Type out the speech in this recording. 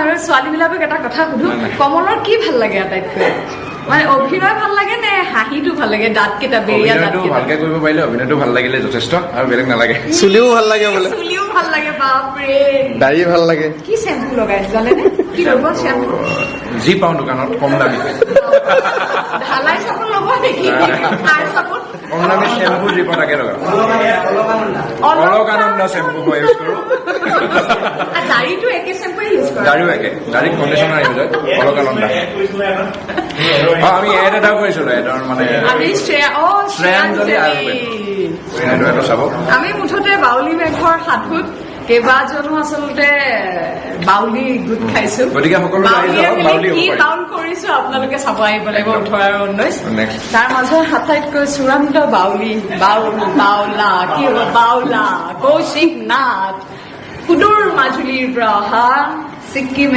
আৰু ছোৱালীবিলাকক এটা কথা সুধো, কমলৰ কি ভাল লাগে আটাইতকৈ? মানে অভিনয় ভাল লাগে নে হাঁহিটো ভাল লাগে? দাঁত কেইটা বেৰিয়া দাঁত অভিনয়টো ভালকে কৰিব পাৰিলে অভিনয়টো ভাল লাগিলে যথেষ্ট আৰু বেলেগ নালাগে। চুলিও ভাল লাগে বোলে, চুলিও ভাল লাগে, বাপৰে। দাড়ি ভাল লাগে। কি চেম্পু লগাই জানেনে? কি ল'ব চেম্পু? যি পাওঁ দোকানত কম দামী ঢালাই চাবোন ল'ব নেকি? কাৰ চাবোন? কম দামী চেম্পু যি পাওঁ তাকে লগাওঁ। অলকানন্দা চেম্পু মই ইউজ কৰোঁ। দাড়িটো একে চেম্পুৱে ইউজ কৰা? দাড়িও একে, দাড়িত কণ্ডিচনাৰ ইউজ হয়, অলকানন্দা। আমি এড এটাও কৰিছিলো, এডৰ মানে আমি শ্ৰেয়াঞ্জলি আয়ুৰ্বেদ চাব। আমি মুঠতে বাউলী মেঘৰ সাধুত কেইবাজনো আচলতে বাউলী গোট খাইছো। গতিকে সকলো কি বাউল কৰিছো আপোনালোকে চাব আহিব লাগিব 18 আৰু 19। তাৰ মাজৰ আটাইতকৈ চূড়ান্ত বাউলী বাউলা কি হ'ব বাউলা কৌশিক নাথ সুদূৰ মাজুলীৰ পৰা অহা ছিক্কিম